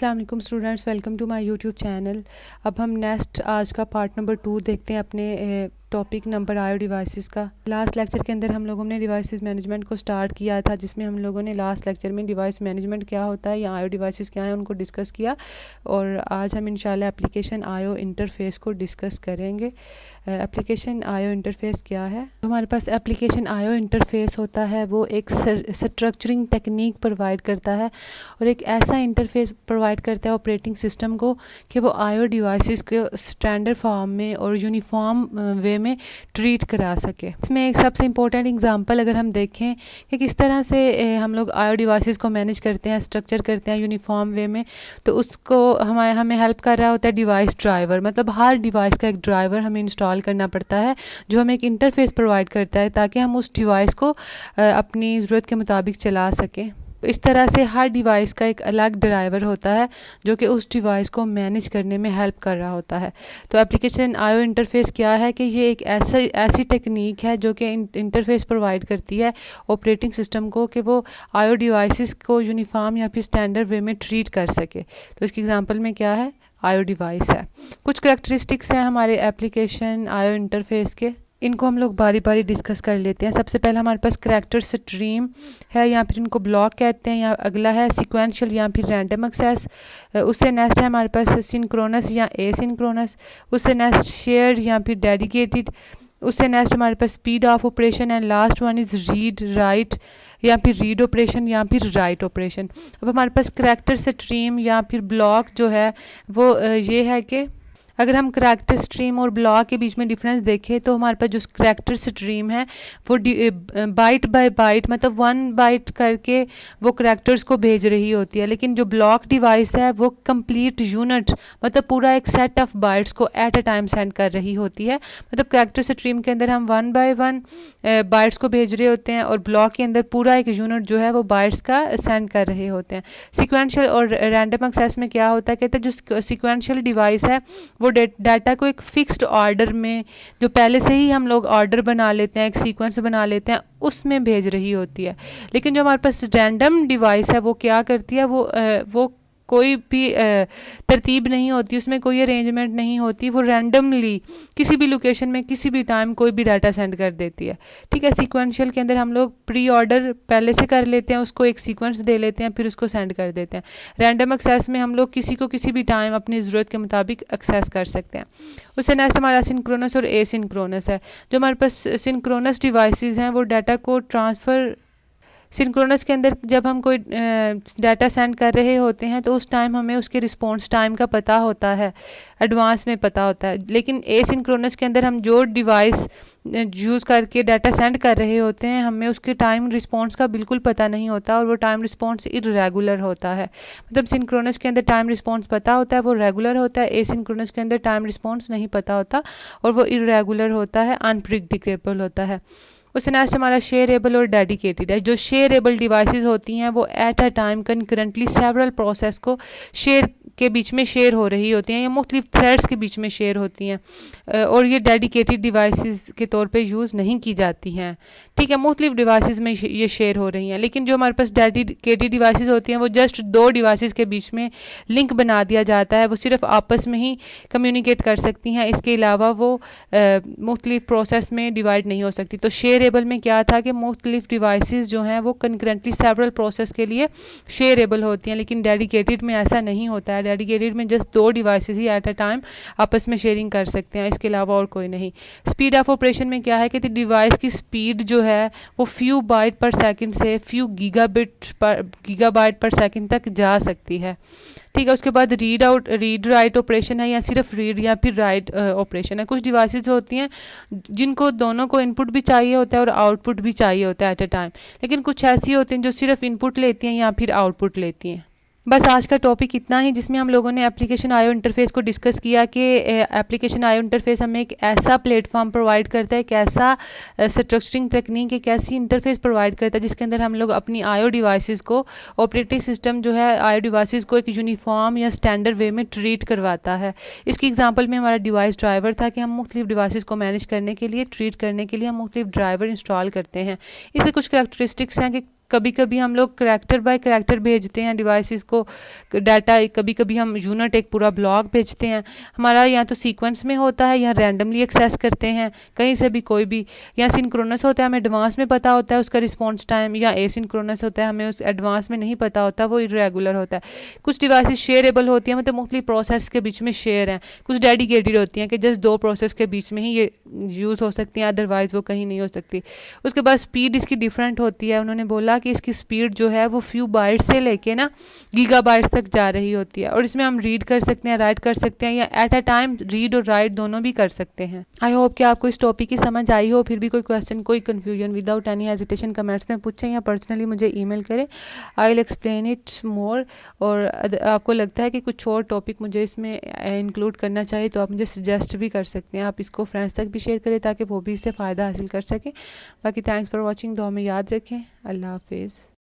अस्सलाम वालेकुम students, welcome to my YouTube channel. अब हम नेक्स्ट आज का पार्ट नंबर 2 देखते हैं अपने टॉपिक नंबर आयो डिवाइसेस का। लास्ट लेक्चर के अंदर हम लोगों ने डिवाइसेस मैनेजमेंट को स्टार्ट किया था, जिसमें हम लोगों ने लास्ट लेक्चर में डिवाइस मैनेजमेंट क्या होता है या आयो डिवाइसेस क्या हैं उनको डिस्कस किया। और आज हम इंशाल्लाह एप्लीकेशन आयो इंटरफेस को डिस्कस करेंगे। एप्लीकेशन आयो इंटरफेस क्या है? तो हमारे पास एप्लीकेशन आयो इंटरफेस होता है, वो एक स्ट्रक्चरिंग टेक्निक प्रोवाइड करता है और एक ऐसा इंटरफेस प्रोवाइड करता है ऑपरेटिंग सिस्टम को कि वो आयो डिवाइसेस के स्टैंडर्ड फॉर्म में और यूनिफॉर्म वे में ट्रीट करा सके। इसमें एक सबसे इम्पोर्टेंट एग्जांपल अगर हम देखें कि किस तरह से हम लोग आयो डिवाइसेस को मैनेज करते हैं, स्ट्रक्चर करते हैं यूनिफॉर्म वे में, तो उसको हमें हेल्प कर रहा होता है डिवाइस ड्राइवर। मतलब हर डिवाइस का एक ड्राइवर हमें इंस्टॉल करना पड़ता है जो हमें एक इंटरफेस प्रोवाइड करता है ताकि हम उस डिवाइस को अपनी ज़रूरत के मुताबिक चला सकें। इस तरह से हर डिवाइस का एक अलग ड्राइवर होता है जो कि उस डिवाइस को मैनेज करने में हेल्प कर रहा होता है। तो एप्लीकेशन आयो इंटरफेस क्या है कि ये एक ऐसी टेक्निक है जो कि इंटरफेस प्रोवाइड करती है ऑपरेटिंग सिस्टम को कि वो आयो डिवाइसेस को यूनिफॉर्म या फिर स्टैंडर्ड वे में ट्रीट कर सके। तो इसकी एग्जांपल में क्या है? आयो डिवाइस है। कुछ करैक्टरिस्टिक्स हैं हमारे एप्लीकेशन आयो इंटरफेस के, इनको हम लोग बारी बारी डिस्कस कर लेते हैं। सबसे पहले हमारे पास करैक्टर स्ट्रीम है या फिर इनको ब्लॉक कहते हैं, या अगला है सीक्वेंशियल या फिर रैंडम एक्सेस। उससे नेक्स्ट है हमारे पास सिंक्रोनस या एसिंक्रोनस। उससे नेक्स्ट शेयर्ड या फिर डेडिकेटेड। उससे नेक्स्ट हमारे पास speed of operation and last one is read write या फिर रीड ऑपरेशन या फिर राइट ऑपरेशन। अब हमारे पास करैक्टर स्ट्रीम या फिर ब्लॉक जो है वो ये है कि अगर हम करैक्टर स्ट्रीम और ब्लॉक के बीच में डिफरेंस देखें तो हमारे पास जो करैक्टर स्ट्रीम है वो बाइट बाय बाइट, मतलब 1 बाइट करके वो करैक्टर्स को भेज रही होती है, लेकिन जो ब्लॉक डिवाइस है वो कंप्लीट यूनिट, मतलब पूरा एक सेट ऑफ बाइट्स को एट अ टाइम सेंड कर रही होती है। मतलब करैक्टर स्ट्रीम के अंदर हम 1 बाय 1 बाइट्स को भेज रहे होते हैं और ब्लॉक के अंदर पूरा एक यूनिट जो है वो बाइट्स का सेंड कर रहे होते हैं। सीक्वेंशियल और रैंडम एक्सेस में क्या होता है, कहते हैं जो सीक्वेंशियल डिवाइस है वो डाटा को एक फिक्स्ड ऑर्डर में, जो पहले से ही हम लोग ऑर्डर बना लेते हैं, एक सीक्वेंस बना लेते हैं, उसमें भेज रही होती है। लेकिन जो हमारे पास रैंडम डिवाइस है वो क्या करती है, वो कोई भी तरतीब नहीं होती, उसमें कोई अरेंजमेंट नहीं होती, वो रैंडमली किसी भी लोकेशन में किसी भी टाइम कोई भी डाटा सेंड कर देती है। ठीक है। सीक्वेंशियल के अंदर हम लोग प्री ऑर्डर पहले से कर लेते हैं, उसको एक सीक्वेंस दे लेते हैं, फिर उसको सेंड कर देते हैं। रैंडम एक्सेस में हम लोग किसी को किसी भी टाइम अपनी ज़रूरत के मुताबिक एक्सेस कर सकते हैं। उससे नेक्स्ट हमारा सिंक्रोनस और एसिंक्रोनस है। जो हमारे पास सिंक्रोनस डिवाइसेस हैं वो डाटा को ट्रांसफ़र, सिंक्रोनस के अंदर जब हम कोई डाटा सेंड कर रहे होते हैं तो उस टाइम हमें उसके रिस्पॉन्स टाइम का पता होता है, एडवांस में पता होता है। लेकिन एसिंक्रोनस के अंदर हम जो डिवाइस यूज़ करके डाटा सेंड कर रहे होते हैं हमें उसके टाइम रिस्पॉन्स का बिल्कुल पता नहीं होता और वो टाइम रिस्पॉन्स इरेगुलर होता है। मतलब सिंक्रोनस के अंदर टाइम रिस्पॉन्स पता होता है, वो रेगुलर होता है। एसिंक्रोनस के अंदर टाइम रिस्पॉन्स नहीं पता होता और वो इरेगुलर होता है, अनप्रिडिक्टेबल होता है। उससे नेक्स्ट हमारा शेयरेबल और डेडिकेटेड है। जो शेयरेबल डिवाइसेस होती हैं वो at a time concurrently several process को शेयर के बीच में शेयर हो रही होती हैं या मुख्तलिफ थ्रेड्स के बीच में शेयर होती हैं और ये डेडिकेटेड डिवाइसेस के तौर पे यूज़ नहीं की जाती हैं। ठीक है, मुख्तलिफ डिवाइसेस में ये शेयर हो रही हैं। लेकिन जो हमारे पास डेडिकेटेड डिवाइसेस होती हैं वो जस्ट 2 डिवाइसेस के बीच में लिंक बना दिया जाता है, वो सिर्फ आपस में ही कम्युनिकेट कर सकती हैं, इसके अलावा वो मुख्तलिफ प्रोसेस में डिवाइड नहीं हो सकती। तो शेयरेबल में क्या था कि मुख्तलिफ डिवाइसेस जो हैं वो कंकरेंटली सेवरल प्रोसेस के लिए शेयरेबल होती हैं, लेकिन डेडिकेटेड में ऐसा नहीं होता है। डेडिकेटेड में just 2 devices he at a time आपस में शेयरिंग कर सकते हैं, इसके अलावा और कोई नहीं। स्पीड ऑफ ऑपरेशन में क्या है कि डिवाइस की स्पीड जो है वो फ्यू बाइट पर सेकंड से फ्यू गीगाबाइट पर सेकंड तक जा सकती है। ठीक है। उसके बाद रीड राइट ऑपरेशन है या सिर्फ रीड या फिर राइट ऑपरेशन है। कुछ डिवाइसेस होती हैं जिनको दोनों को इनपुट भी चाहिए होता है और आउटपुट भी चाहिए होता है एट अ टाइम, लेकिन कुछ ऐसी होती हैं जो सिर्फ इनपुट लेती हैं या फिर आउटपुट लेती हैं। बस आज का टॉपिक इतना ही, जिसमें हम लोगों ने एप्लीकेशन आयो इंटरफेस को डिस्कस किया कि एप्लीकेशन आयो इंटरफेस हमें एक ऐसा प्लेटफॉर्म प्रोवाइड करता है, एक ऐसा स्ट्रक्चरिंग टेक्निक, एक ऐसी इंटरफेस प्रोवाइड करता है जिसके अंदर हम लोग अपनी आयो डिवाइसेस को, ऑपरेटिंग सिस्टम जो है आयो डिवाइसेस को एक यूनिफॉर्म या स्टैंडर्ड वे में ट्रीट करवाता है। इसकी एग्जांपल में हमारा डिवाइस ड्राइवर था कि हम मुख्तलिफ डिवाइसेस को मैनेज करने के लिए, ट्रीट करने के लिए हम मुख्तलिफ ड्राइवर इंस्टॉल करते हैं। इसके कुछ करैक्टरिस्टिक्स हैं कि कभी कभी हम लोग करैक्टर बाय करैक्टर भेजते हैं डिवाइसेस को डाटा, कभी कभी हम यूनिट एक पूरा ब्लॉक भेजते हैं। हमारा या तो सीक्वेंस में होता है या रैंडमली एक्सेस करते हैं, कहीं से भी कोई भी। या सिंक्रोनस होता है, हमें एडवांस में पता होता है उसका रिस्पॉन्स टाइम, या एसिंक्रोनस होता है, हमें उस एडवांस में नहीं पता होता, वो इरेगुलर होता है। कुछ डिवाइसेस शेयरेबल होती हैं, मतलब मुख्तलिफ प्रोसेस के बीच में शेयर हैं। कुछ डेडिकेटेड होती हैं कि जस्ट 2 प्रोसेस के बीच में ही ये यूज़ हो सकती हैं, अदरवाइज़ वो कहीं नहीं हो सकती। उसके बाद स्पीड इसकी डिफरेंट होती है। उन्होंने बोला कि इसकी स्पीड जो है वो फ्यू बाइट्स से लेके ना गीगाबाइट्स तक जा रही होती है, और इसमें हम रीड कर सकते हैं, राइट कर सकते हैं, या एट अ टाइम रीड और राइट दोनों भी कर सकते हैं। आई होप कि आपको इस टॉपिक की समझ आई हो। फिर भी कोई क्वेश्चन, कोई confusion, without any hesitation comments में पूछें या पर्सनली मुझे ईमेल करें, I will explain it more. और आपको लगता है कि कुछ और टॉपिक मुझे इसमें इंक्लूड करना चाहिए तो आप मुझे सजेस्ट भी कर सकते हैं। आप इसको फ्रेंड्स तक भी शेयर करें ताकि वो भी इससे फ़ायदा हासिल कर सकें। बाकी थैंक्स फॉर वॉचिंग, दुआ में याद रखें। अल्लाह हाफिज़।